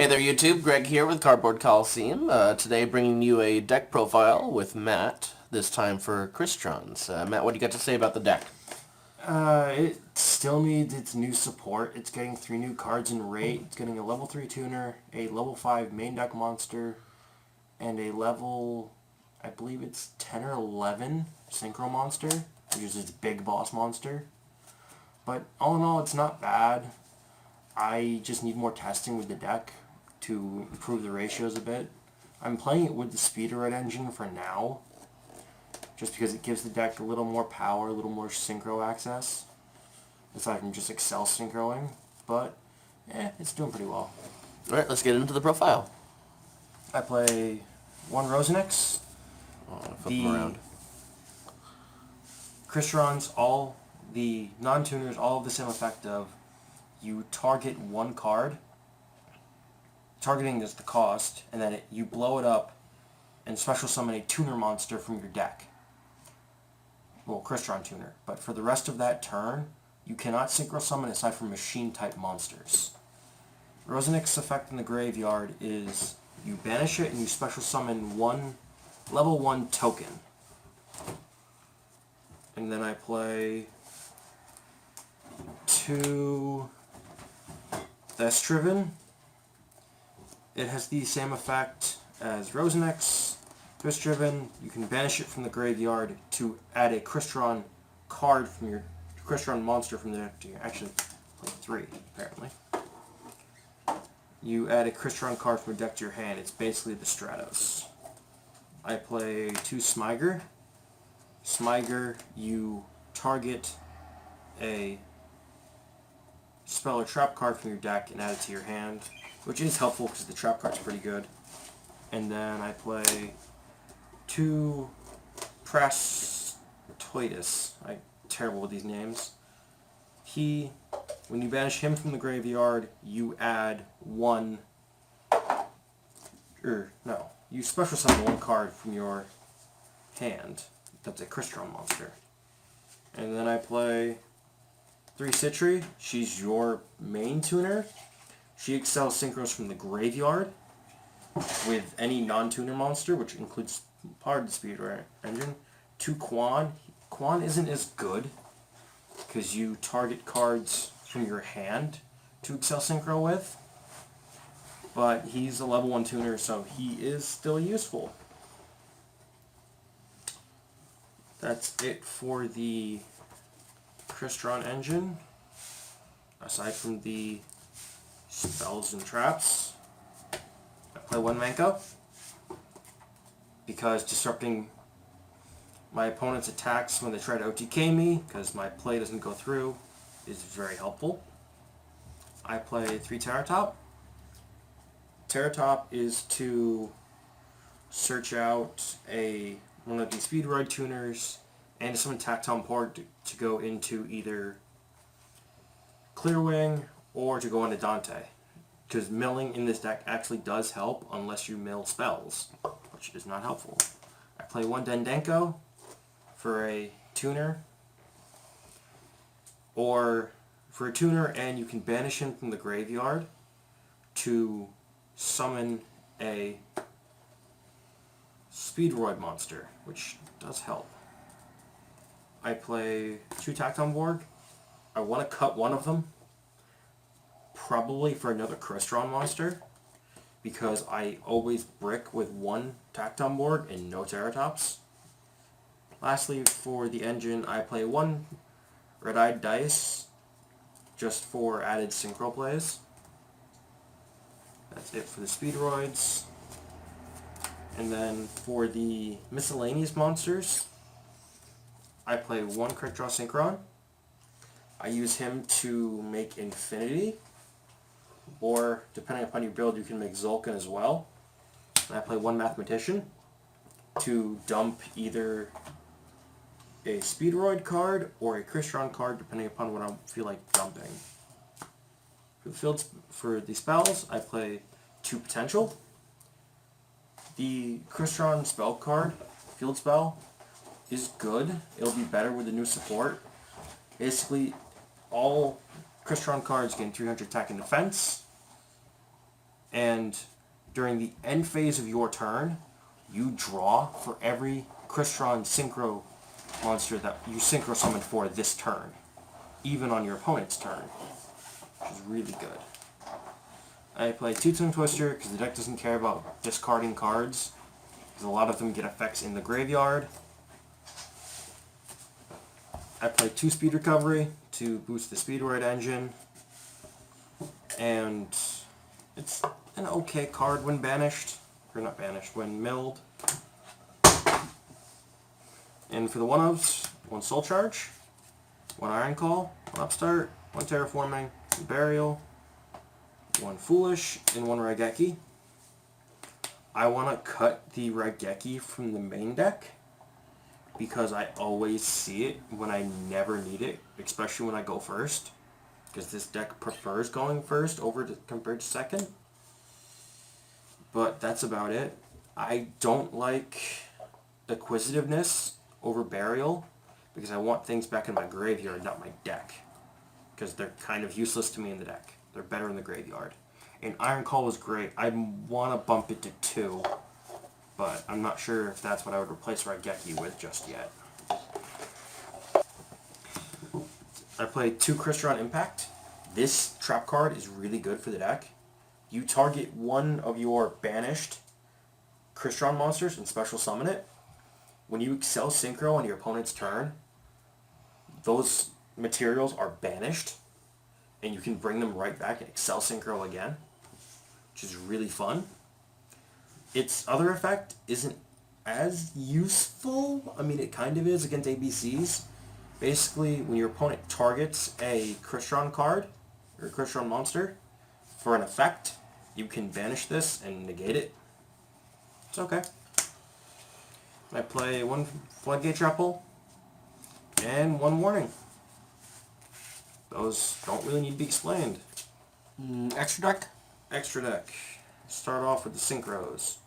there YouTube, Greg here with Cardboard Coliseum. Today bringing you a deck profile with Matt, this time for Crystrons. Matt, what do you got to say about the deck? It still needs its new support. It's getting 3 new cards in rate. It's getting a level 3 tuner, a level 5 main deck monster, and a level, I believe it's 10 or 11 synchro monster, which is its big boss monster. But all in all, it's not bad. I just need more testing with the deck to improve the ratios a bit. I'm playing it with the Speederite engine for now, just because it gives the deck a little more power, a little more synchro access, aside from just Excel synchroing. But, it's doing pretty well. Alright, let's get into the profile. I play 1 Rosenix. Flip them around. Crystrons, all the non-tuners, all of the same effect of you target 1 card, targeting is the cost, and then you blow it up and special summon a tuner monster from your deck. Well, Crystron tuner. But for the rest of that turn, you cannot synchro summon aside from machine-type monsters. Rosenix's effect in the graveyard is you banish it and you special summon 1 level 1 token. And then I play 2 Thestriven. It has the same effect as Rosenix. Thestriven, you can banish it from the graveyard to add a Crystron card from your Crystron monster from the deck to your, actually, play 3, apparently. You add a Crystron card from your deck to your hand. It's basically the Stratos. I play 2 Smyger. Smyger, you target a spell or trap card from your deck and add it to your hand, which is helpful because the trap card's pretty good. And then I play 2 Prastoidus. I'm terrible with these names. When you banish him from the graveyard, you add 1, you special summon 1 card from your hand. That's a Crystron monster. And then I play 3 Citri. She's your main tuner. She excels synchros from the graveyard with any non-tuner monster, which includes part of the Speederite engine. 2 Quan. Quan isn't as good because you target cards from your hand to excel synchro with, but he's a level 1 tuner, so he is still useful. That's it for the Crystron engine, aside from the spells and traps. I play 1 Manka, because disrupting my opponent's attacks when they try to OTK me, because my play doesn't go through, is very helpful. I play 3 Terratop. Terratop is to search out one of the Speederite tuners and some Tactile Port to go into either Clearwing or to go into Dante. Because milling in this deck actually does help unless you mill spells, which is not helpful. I play 1 Dendenko for a tuner, or for a tuner, and you can banish him from the graveyard to summon a Speedroid monster, which does help. I play 2 Tactomborg. I want to cut one of them, probably for another Crystron monster, because I always brick with 1 Tactomborg and no Terratops. Lastly, for the engine, I play 1 Red-Eyed Dice, just for added synchro plays. That's it for the Speedroids. And then for the miscellaneous monsters, I play 1 Quick Draw Synchron. I use him to make Infinity, or depending upon your build, you can make Zulkin as well. And I play 1 Mathematician to dump either a Speedroid card or a Crystron card, depending upon what I feel like dumping. For the spells, I play 2 Potential. The Crystron spell card, field spell, is good. It'll be better with the new support. Basically, all Crystron cards gain 300 attack and defense. And during the end phase of your turn, you draw for every Crystron Synchro monster that you Synchro summon for this turn, even on your opponent's turn, which is really good. I play 2 Twin Twister because the deck doesn't care about discarding cards, because a lot of them get effects in the graveyard. I play 2 Speed Recovery to boost the Speedroid engine, and it's an okay card when banished, or not banished, when milled. And for the 1-ofs, 1 Soul Charge, 1 Iron Call, 1 Upstart, 1 Terraforming, 1 Burial, 1 Foolish, and 1 Raigeki. I want to cut the Raigeki from the main deck because I always see it when I never need it, especially when I go first, because this deck prefers going first compared to second. But that's about it. I don't like Acquisitiveness over Burial because I want things back in my graveyard, not my deck, because they're kind of useless to me in the deck. They're better in the graveyard. And Iron Call was great. I want to bump it to 2, but I'm not sure if that's what I would replace Raigeki with just yet. I played 2 Crystron Impact. This trap card is really good for the deck. You target one of your banished Crystron monsters and special summon it. When you Excel Synchro on your opponent's turn, those materials are banished, and you can bring them right back and Excel Synchro again, which is really fun. Its other effect isn't as useful. I mean, it kind of is against ABCs. Basically, when your opponent targets a Crystron card, or a Crystron monster, for an effect, you can banish this and negate it. It's okay. I play 1 Floodgate Trample and 1 Warning. Those don't really need to be explained. Extra deck? Extra deck. Start off with the Synchros.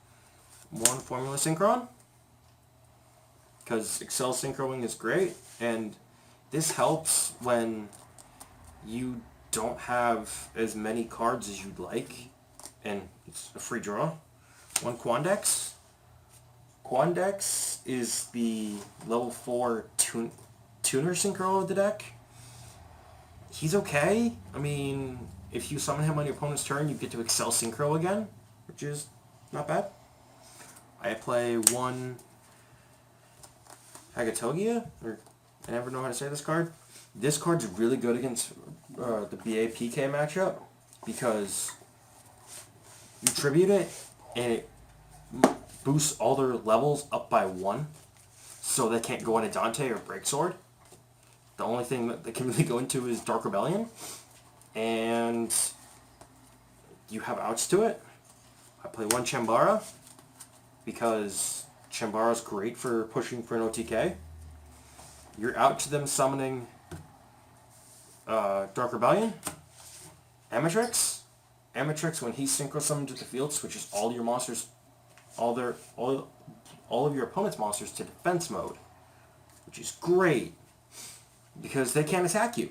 1 Formula Synchron, because Excel Synchroing is great, and this helps when you don't have as many cards as you'd like, and it's a free draw. 1 Quandex. Quandex is the level 4 tuner Synchro of the deck. He's okay. I mean, if you summon him on your opponent's turn, you get to Excel Synchro again, which is not bad. I play 1 Hagatogia, or I never know how to say this card. This card's really good against the BA-PK matchup because you tribute it and it boosts all their levels up by 1, so they can't go on a Dante or Breaksword. The only thing that they can really go into is Dark Rebellion, and you have outs to it. I play 1 Chambara because Chambara's great for pushing for an OTK. You're out to them summoning Dark Rebellion, Amatrix. Amatrix, when he synchro summons to the field, switches all your monsters, all of your opponent's monsters to defense mode, which is great because they can't attack you.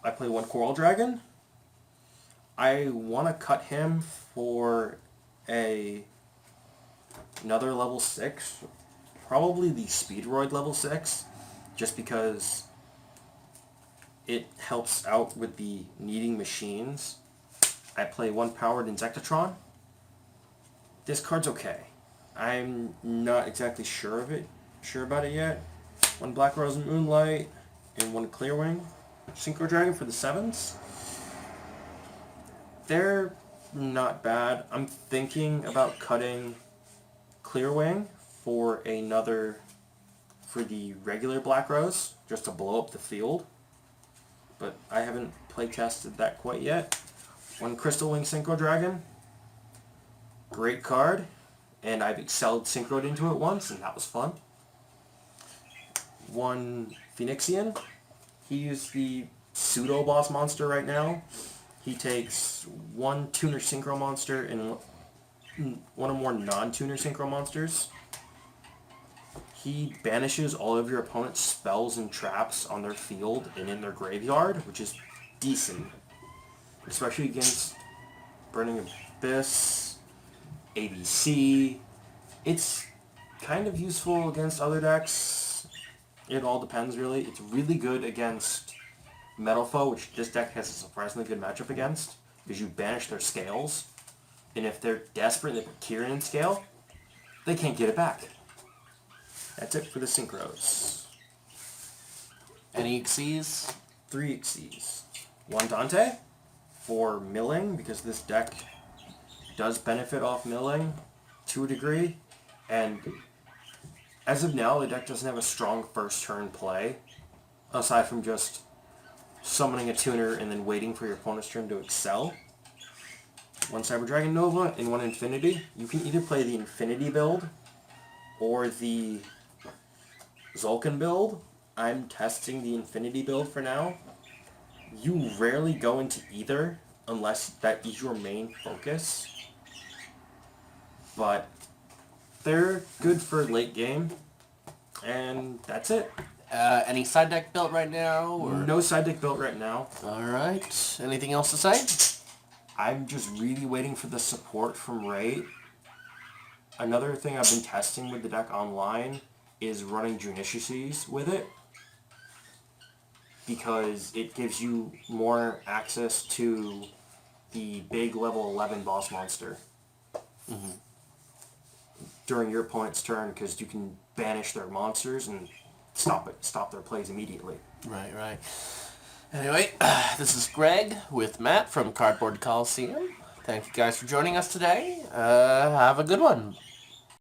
I play 1 Coral Dragon. I want to cut him for another level 6, probably the Speedroid level 6, just because it helps out with the needing machines. I play 1 Powered Insectatron. This card's okay. I'm not exactly sure about it yet. 1 Black Rose and Moonlight, and 1 Clearwing Synchro Dragon for the 7s. They're not bad. I'm thinking about cutting Clearwing for the regular Black Rose, just to blow up the field. But I haven't play tested that quite yet. 1 Crystal Wing Synchro Dragon. Great card. And I've excelled synchroed into it once, and that was fun. 1 Phoenixian. He's the pseudo boss monster right now. He takes 1 tuner synchro monster and 1 or more non-tuner synchro monsters. He banishes all of your opponent's spells and traps on their field and in their graveyard, which is decent. Especially against Burning Abyss, ABC. It's kind of useful against other decks. It all depends, really. It's really good against Metal Foe, which this deck has a surprisingly good matchup against, because you banish their scales, and if they're desperate and they put Kieran in scale, they can't get it back. That's it for the Synchros. Any Xyz? 3 Xyz. 1 Dante for milling, because this deck does benefit off milling to a degree, and as of now, the deck doesn't have a strong first turn play, aside from just summoning a tuner and then waiting for your opponent's turn to excel. 1 Cyber Dragon Nova and 1 Infinity. You can either play the Infinity build or the Zulkin build. I'm testing the Infinity build for now. You rarely go into either unless that is your main focus. But they're good for late game, and that's it. Any side deck built right now? Or? No side deck built right now. Alright. Anything else to say? I'm just really waiting for the support from Raid. Another thing I've been testing with the deck online is running Junicices with it, because it gives you more access to the big level 11 boss monster during your opponent's turn, because you can banish their monsters and stop their plays immediately. Right. Anyway, this is Greg with Matt from Cardboard Coliseum. Thank you guys for joining us today. Have a good one.